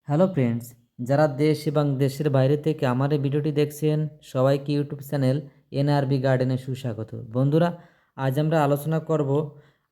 Hello friends, যারা দেশ এবং দেশের বাইরে থেকে আমার এই ভিডিওটি দেখছেন সবাইকে ইউটিউব চ্যানেল এনআরবি গার্ডেনে সুস্বাগত। বন্ধুরা, আজ আমরা আলোচনা করব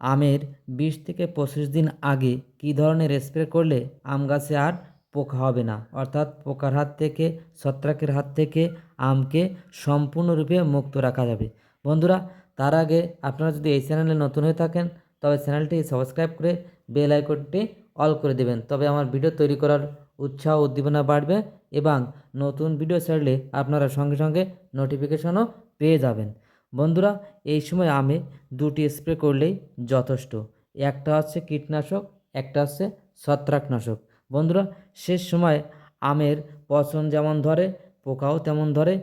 আমের 20 থেকে 25 দিন আগে কী ধরনের স্প্রে করলে আম গাছে আর পোকা হবে না, অর্থাৎ পোকার হাত থেকে, ছত্রাকের হাত থেকে আমকে সম্পূর্ণরূপে মুক্ত রাখা যাবে। বন্ধুরা, তার আগে আপনারা যদি এই চ্যানেলে নতুন হয়ে থাকেন তবে চ্যানেলটি সাবস্ক্রাইব করে বেল আইকনটি অল করে দেবেন, তবে আমার ভিডিও তৈরি করার উৎসাহ উদ্দীপনা বাড়বে এবং নতুন ভিডিও ছাড়লে আপনারা সঙ্গে সঙ্গে নোটিফিকেশনও পেয়ে যাবেন। বন্ধুরা, এই সময় আমে দুটি স্প্রে করলেই যথেষ্ট। একটা হচ্ছে কীটনাশক, একটা হচ্ছে ছত্রাকনাশক। বন্ধুরা, শেষ সময় আমের পচন যেমন ধরে, পোকাও তেমন ধরে,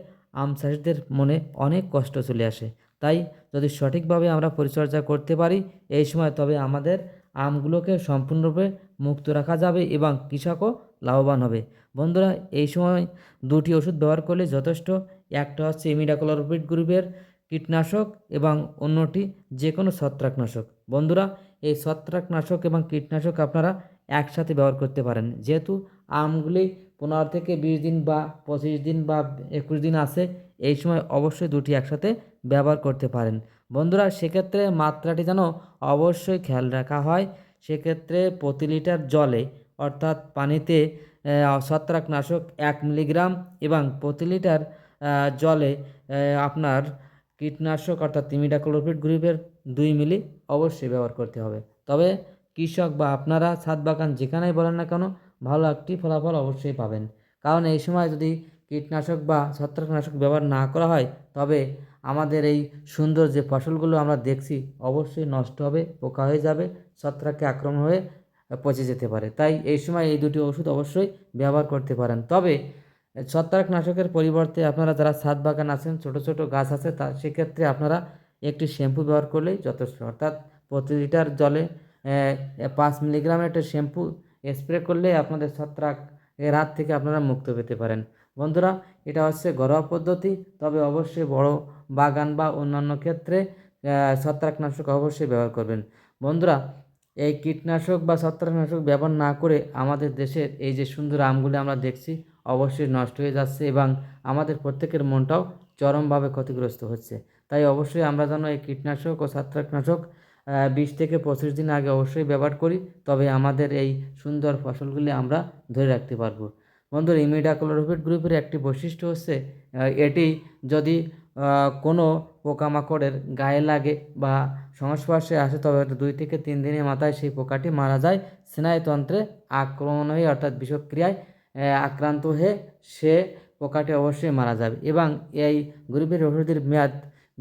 আম চাষিদের মনে অনেক কষ্ট চলে আসে। তাই যদি সঠিকভাবে আমরা পরিচর্যা করতে পারি এই সময়, তবে আমাদের আমগুলোকে সম্পূর্ণরূপে মুক্ত রাখা যাবে এবং কৃষকও লাভবান হবে। বন্ধুরা, এই সময় দুটি ওষুধ ব্যবহার করলে যথেষ্ট। একটা হচ্ছে ইমিডাক্লোপিড গ্রুপের কীটনাশক এবং অন্যটি যে কোনো ছত্রাকনাশক। বন্ধুরা, এই ছত্রাকনাশক এবং কীটনাশক আপনারা একসাথে ব্যবহার করতে পারেন, যেহেতু আমগুলি 15 থেকে 20 দিন বা 25 দিন বা 21 দিন আছে। এই সময় অবশ্যই দুটি একসাথে ব্যবহার করতে পারেন। বন্ধুরা, সেক্ষেত্রে মাত্রাটি যেন অবশ্যই খেয়াল রাখা হয়। সেক্ষেত্রে প্রতি লিটার জলে, অর্থাৎ পানিতে ছত্রাকনাশক 1 মিলিগ্রাম এবং প্রতি লিটার জলে আপনার কীটনাশক অর্থাৎ ইমিডাক্লোপিড গ্রুপের 2 মিলি অবশ্যই ব্যবহার করতে হবে। তবে কৃষক বা আপনারা ছাদ বাগান যেখানেই বলেন না কেন, ভালো একটি ফলাফল অবশ্যই পাবেন। কারণ এই সময় যদি কীটনাশক বা ছত্রাকনাশক ব্যবহার না করা হয় তবে আমাদের এই সুন্দর যে ফসলগুলো আমরা দেখছি অবশ্যই নষ্ট হবে, পোকা হয়ে যাবে, ছত্রাকে আক্রমণ হয়ে পচে যেতে পারে। তাই এই সময় এই দুটি ওষুধ অবশ্যই ব্যবহার করতে পারেন। তবে ছত্রাকনাশকের পরিবর্তে আপনারা যারা ছাদ বাগান আছেন, ছোট ছোট গাছ আছে, সেক্ষেত্রে আপনারা একটি শ্যাম্পু ব্যবহার করলেই যথেষ্ট। অর্থাৎ প্রতি লিটার জলে 5 মিলিগ্রামের একটা শ্যাম্পু স্প্রে করলে আপনাদের ছত্রাক এর হাত থেকে আপনারা মুক্ত পেতে পারেন। বন্ধুরা, এটা হচ্ছে ঘরোয়া পদ্ধতি, তবে অবশ্যই বড় বাগান বা অন্যান্য ক্ষেত্রে ছত্রাকনাশক অবশ্যই ব্যবহার করবেন। বন্ধুরা, এই কীটনাশক বা ছত্রাকনাশক ব্যবহার না করে আমাদের দেশের এই যে সুন্দর আমগুলি আমরা দেখছি অবশ্যই নষ্ট হয়ে যাচ্ছে এবং আমাদের প্রত্যেকের মনটাও চরমভাবে ক্ষতিগ্রস্ত হচ্ছে। তাই অবশ্যই আমরা যেন এই কীটনাশক ও ছত্রাকনাশক 20 থেকে 25 দিন আগে অবশ্যই ব্যবহার করি, তবে আমাদের এই সুন্দর ফসলগুলি আমরা ধরে রাখতে পারবো। বন্ধুরা, ইমিডাক্লোপিড গ্রুপের একটি বৈশিষ্ট্য হচ্ছে এটি যদি কোনো পোকামাকড়ের গায়ে লাগে বা সংস্পর্শে আসে তবে 2 থেকে 3 দিনের মাথায় সেই পোকাটি মারা যায়। স্নায়ুতন্ত্রে আক্রমণ হয়ে অর্থাৎ বিষক্রিয়ায় আক্রান্ত হয়ে সে পোকাটি অবশ্যই মারা যাবে এবং এই গ্রুপের ওষুধের মেয়াদ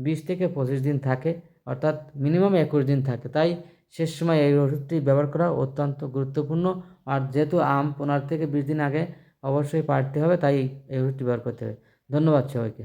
20 থেকে 25 দিন থাকে, অর্থাৎ মিনিমাম 21 দিন থাকে। তাই শেষ সময় এই ওষুধটি ব্যবহার করা অত্যন্ত গুরুত্বপূর্ণ। আর যেহেতু আম 15 থেকে 20 দিন আগে অবশ্যই পাড়তে হবে, তাই এই ওষুধটি ব্যবহার করতে হবে। ধন্যবাদ সবাইকে।